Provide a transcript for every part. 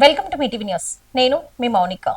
Welcome to Mee TV news. నేను మీ మౌనిక.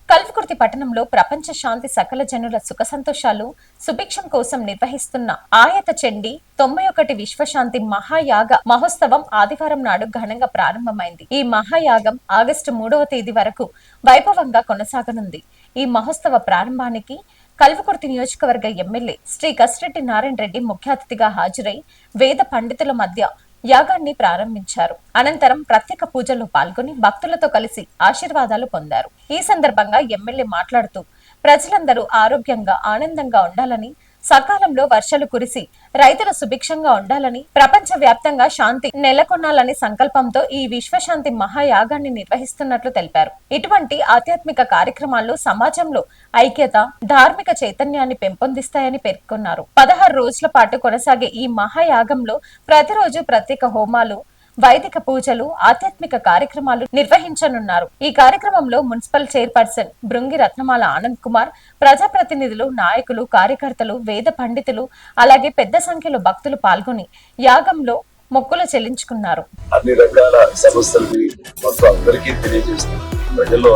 కల్వకుర్తి పట్టణంలో ప్రపంచ శాంతి సకల జనుల సుఖ సంతోషాలు సుభిక్షం కోసం నిర్వహిస్తున్న ఆయత చండి 91 విశ్వశాంతి మహాయాగ మహోత్సవం ఆదివారం నాడు ఘనంగా ప్రారంభమైంది. ఈ మహాయాగం ఆగస్టు 3వ తేదీ వరకు వైభవంగా కొనసాగనుంది. ఈ మహోత్సవ ప్రారంభానికి కల్వకుర్తి నియోజకవర్గ ఎమ్మెల్యే శ్రీ కసిరెడ్డి నారాయణ రెడ్డి ముఖ్య అతిథిగా హాజరై వేద పండితుల మధ్య యాగాన్ని ప్రారంభించారు. అనంతరం ప్రత్యేక పూజల్లో పాల్గొని భక్తులతో కలిసి ఆశీర్వాదాలు పొందారు. ఈ సందర్భంగా ఎమ్మెల్యే మాట్లాడుతూ ప్రజలందరూ ఆరోగ్యంగా ఆనందంగా ఉండాలని, సకాలంలో వర్షాలు కురిసి రైతులు సుభిక్షంగా ఉండాలని, ప్రపంచ వ్యాప్తంగా శాంతి నెలకొనాలని సంకల్పంతో ఈ విశ్వశాంతి మహాయాగాన్ని నిర్వహిస్తున్నట్లు తెలిపారు. ఇటువంటి ఆధ్యాత్మిక కార్యక్రమాలు సమాజంలో ఐక్యత, ధార్మిక చైతన్యాన్ని పెంపొందిస్తాయని పేర్కొన్నారు. 16 రోజుల పాటు కొనసాగే ఈ మహాయాగంలో ప్రతిరోజు ప్రత్యేక హోమాలు, వైదిక పూజలు, ఆధ్యాత్మిక కార్యక్రమాలు నిర్వహించనున్నారు. ఈ కార్యక్రమంలో మున్సిపల్ చైర్పర్సన్ బృంగి రత్నమాల ఆనంద్ కుమార్, ప్రజాప్రతినిధులు, నాయకులు, కార్యకర్తలు, వేద పండితులు, అలాగే పెద్ద సంఖ్యలో భక్తులు పాల్గొని యాగంలో మొక్కులు చెల్లించుకున్నారు. అన్ని రకాల సమస్యలని మొత్తం అందరికీ తెలియజేస్తుంది. ప్రజల్లో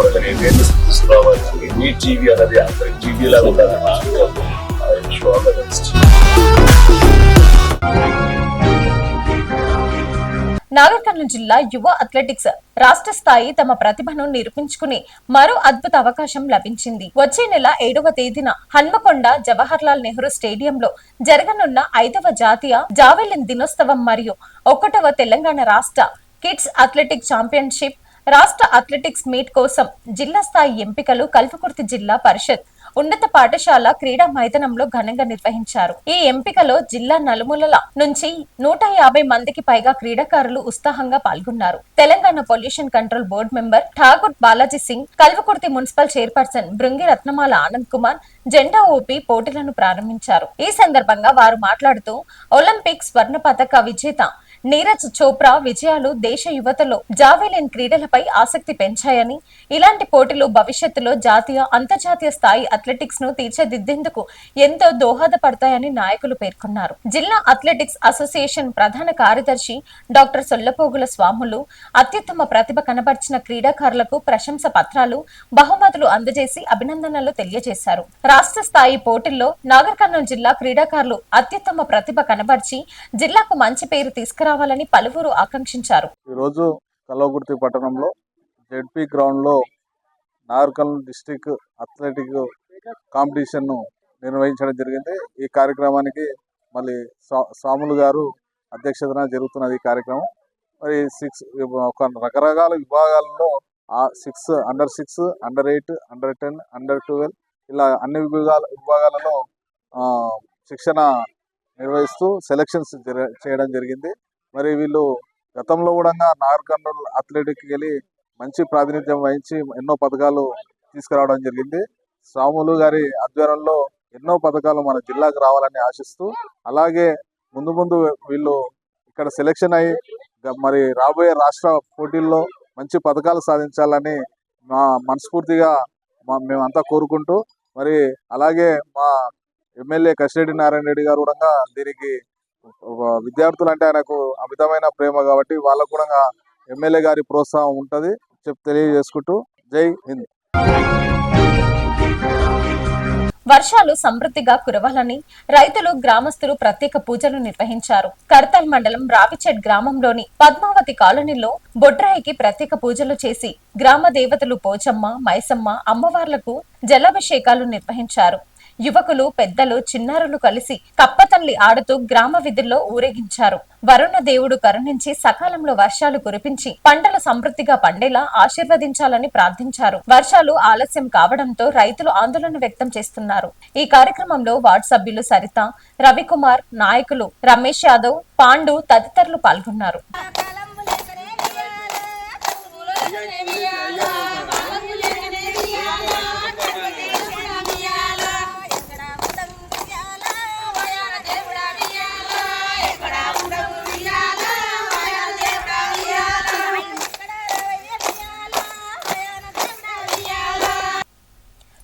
తీసుకురావాలి. మీ టీవీ అనేది అందరి టీవీ లాగా ఉండాలి. నాగర్ కర్నూలు జిల్లా యువ అథ్లెటిక్స్ రాష్ట్ర స్థాయి తమ ప్రతిభను నిరూపించుకుని మరో అద్భుత అవకాశం లభించింది. వచ్చే నెల 7వ తేదీన హన్మకొండ జవహర్లాల్ నెహ్రూ స్టేడియంలో జరగనున్న 5వ జాతీయ జావెలిన్ దినోత్సవం మరియు 1వ తెలంగాణ రాష్ట్ర కిడ్స్ అథ్లెటిక్స్ ఛాంపియన్షిప్ రాష్ట్ర అథ్లెటిక్స్ మీట్ కోసం జిల్లా స్థాయి ఎంపికలు కల్వకుర్తి జిల్లా పరిషత్ ఉన్నత పాఠశాల క్రీడా మైదానంలో ఘనంగా నిర్వహించారు. ఈ ఎంపికలో జిల్లా నలుమూలల నుంచి 150 మందికి పైగా క్రీడాకారులు ఉత్సాహంగా పాల్గొన్నారు. Telangana pollution control board member Thakur Balaji Singh, Kalwakurthy municipal chairperson Brungi Ratnamala Anand Kumar జెండా ఊపి పోటీలను ప్రారంభించారు. ఈ సందర్భంగా వారు మాట్లాడుతూ ఒలింపిక్ స్వర్ణ పతక విజేత నీరజ్ చోప్రా విజయాలు దేశ యువతలో జావెలిన్ క్రీడలపై ఆసక్తి పెంచాయని, ఇలాంటి పోటీలు భవిష్యత్తులో జాతీయ, అంతర్జాతీయ స్థాయి అథ్లెటిక్స్ ను తీర్చిదిద్దేందుకు ఎంతో దోహదపడతాయని నాయకులు పేర్కొన్నారు. జిల్లా అథ్లెటిక్స్ అసోసియేషన్ ప్రధాన కార్యదర్శి డాక్టర్ సొల్లపోగుల స్వాములు అత్యుత్తమ ప్రతిభ కనబర్చిన క్రీడాకారులకు ప్రశంస పత్రాలు, బహుమతులు అందజేసి అభినందనలు తెలియజేశారు. రాష్ట్ర స్థాయి పోటీల్లో నాగర్ కర్నూలు జిల్లా క్రీడాకారులు అత్యుత్తమ ప్రతిభ కనబర్చి జిల్లాకు మంచి పేరు తీసుకురావాలని పలువురు ఆకాంక్షించారు. ఈరోజు కల్వకుర్తి పట్టణంలో జెడ్పీ గ్రౌండ్ లో Nagar Kurnool district athletic competition ను నిర్వహించడం జరిగింది. ఈ కార్యక్రమానికి మళ్ళీ స్వాములు గారు అధ్యక్షతన జరుగుతున్నది. ఈ కార్యక్రమం మరి ఒక రకరకాల విభాగాలలో 6, అండర్ 6, అండర్ 8, అండర్ 10, అండర్ 12 ఇలా అన్ని విభాగాలలో శిక్షణ నిర్వహిస్తూ సెలక్షన్స్ చేయడం జరిగింది. మరి వీళ్ళు గతంలో కూడా నాగర్ కర్నూలు అథ్లెటిక్ వెళ్ళి మంచి ప్రాతినిధ్యం వహించి ఎన్నో పథకాలు తీసుకురావడం జరిగింది. స్వాములు గారి ఆధ్వర్యంలో ఎన్నో పథకాలు మన జిల్లాకు రావాలని ఆశిస్తూ, అలాగే ముందు వీళ్ళు ఇక్కడ సెలక్షన్ అయ్యి మరి రాబోయే రాష్ట్ర పోటీల్లో మంచి పథకాలు సాధించాలని మా మనస్ఫూర్తిగా మేమంతా కోరుకుంటూ, మరి అలాగే మా ఎమ్మెల్యే కసిరెడ్డి నారాయణ రెడ్డి గారు కూడా దీనికి విద్యార్థులు అంటే ఆయనకు అమితమైన ప్రేమ కాబట్టి వాళ్ళకు కూడా ఎమ్మెల్యే గారి ప్రోత్సాహం ఉంటుంది తెలియజేసుకుంటూ జై హింద్. వర్షాలు సమృద్ధిగా కురవాలని రైతులు, గ్రామస్తులు ప్రత్యేక పూజలు నిర్వహించారు. కర్తల్ మండలం రావిచెడ్ గ్రామంలోని పద్మావతి కాలనీలో బొడ్రాయికి ప్రత్యేక పూజలు చేసి గ్రామ దేవతలు పోచమ్మ, మైసమ్మ అమ్మవార్లకు జలాభిషేకాలు నిర్వహించారు. యువకులు, పెద్దలు, చిన్నారులు కలిసి కప్పతల్లి ఆడుతూ గ్రామ వీధుల్లో ఊరేగించారు. వరుణ దేవుడు కరుణించి సకాలంలో వర్షాలు కురిపించి పంటలు సమృద్ధిగా పండేలా ఆశీర్వదించాలని ప్రార్థించారు. వర్షాలు ఆలస్యం కావడంతో రైతులు ఆందోళన వ్యక్తం చేస్తున్నారు. ఈ కార్యక్రమంలో వార్డు సభ్యులు సరిత, రవికుమార్, నాయకులు రమేష్ యాదవ్, పాండు తదితరులు పాల్గొన్నారు.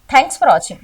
Thanks for watching.